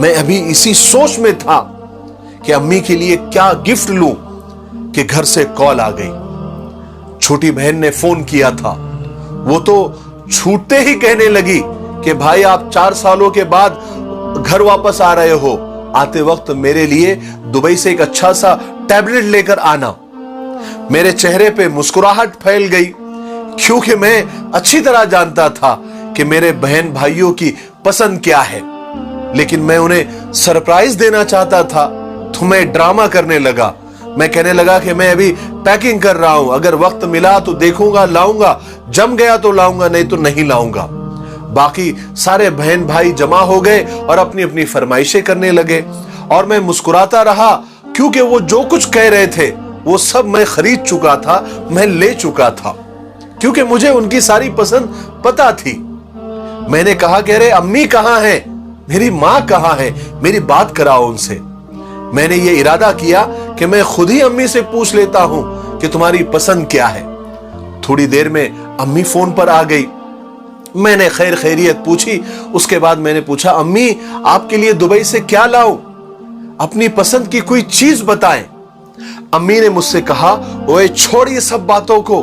मैं अभी इसी सोच में था कि अम्मी के लिए क्या गिफ्ट लूं कि घर से कॉल आ गई। छोटी बहन ने फोन किया था। वो तो छूटते ही कहने लगी कि भाई आप 4 सालों के बाद घर वापस आ रहे हो, आते वक्त मेरे लिए दुबई से एक अच्छा सा टैबलेट लेकर आना। मेरे चेहरे पे मुस्कुराहट फैल गई, क्योंकि मैं अच्छी तरह जानता था कि मेरे बहन भाइयों की पसंद क्या है, लेकिन मैं उन्हें सरप्राइज देना चाहता था। तो मैं ड्रामा करने लगा। मैं कहने लगा कि मैं अभी पैकिंग कर रहा हूं, अगर वक्त मिला तो देखूंगा, लाऊंगा, जम गया तो लाऊंगा, नहीं तो नहीं लाऊंगा। बाकी सारे बहन भाई जमा हो गए और अपनी अपनी फरमाइशें करने लगे, और मैं मुस्कुराता रहा, क्योंकि वो जो कुछ कह रहे थे वो सब मैं खरीद चुका था, मैं ले चुका था, क्योंकि मुझे उनकी सारी पसंद पता थी। मैंने कहा कि अरे अम्मी कहां है, मेरी मां कहां है, मेरी बात कराओ उनसे। मैंने ये इरादा किया कि मैं खुद ही अम्मी से पूछ लेता हूं कि तुम्हारी पसंद क्या है। थोड़ी देर में अम्मी फोन पर आ गई। मैंने खैर खैरियत पूछी। उसके बाद मैंने पूछा, अम्मी आपके लिए दुबई से क्या लाऊं, अपनी पसंद की कोई चीज बताएं। अम्मी ने मुझसे कहा, ओए छोड़ ये सब बातों को,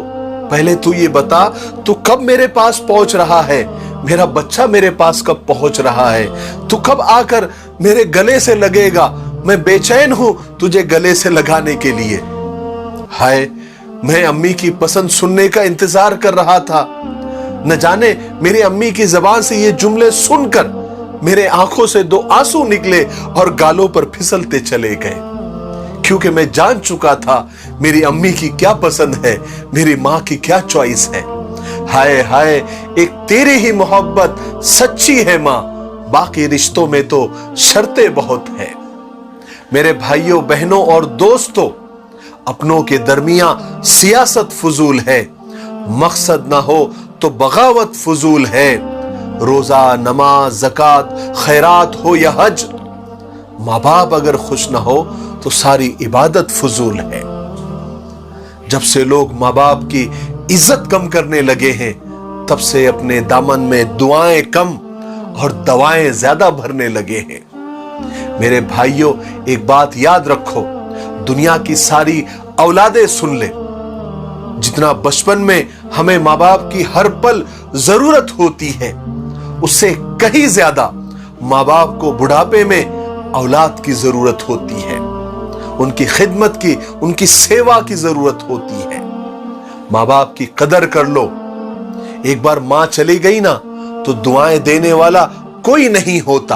पहले तू ये बता तू कब मेरे पास पहुंच रहा है, मेरा बच्चा मेरे पास कब पहुंच रहा है, तू कब आकर मेरे गले से लगेगा, मैं बेचैन हूं तुझे गले से लगाने के लिए। हाय, मैं अम्मी की पसंद सुनने का इंतजार कर रहा था। न जाने मेरी अम्मी की जबान से ये जुमले सुनकर मेरे आंखों से 2 आंसू निकले और गालों पर फिसलते चले गए, क्योंकि मैं जान चुका था मेरी अम्मी की क्या पसंद है, मेरी मां की क्या चॉइस है। हाय हाय, एक तेरी ही मोहब्बत सच्ची है मां, बाकी रिश्तों में तो शर्तें बहुत है। मेरे भाइयों बहनों और दोस्तों, अपनों के दरमियान सियासत फजूल है, मकसद ना हो तो बगावत फजूल है। रोजा, नमाज, ज़कात, खैरात हो या हज, माँ बाप अगर खुश ना हो तो सारी इबादत फजूल है। जब से लोग माँ बाप की इज्जत कम करने लगे हैं, तब से अपने दामन में दुआएं कम और दवाएं ज्यादा भरने लगे हैं। मेरे भाइयों, एक बात याद रखो, दुनिया की सारी औलादें सुन ले, जितना बचपन में हमें माँ बाप की हर पल जरूरत होती है, उससे कहीं ज्यादा माँ बाप को बुढ़ापे में औलाद की जरूरत होती है, उनकी खिदमत की, उनकी सेवा की जरूरत होती है। माँ बाप की कदर कर लो। एक बार माँ चली गई ना तो दुआएं देने वाला कोई नहीं होता।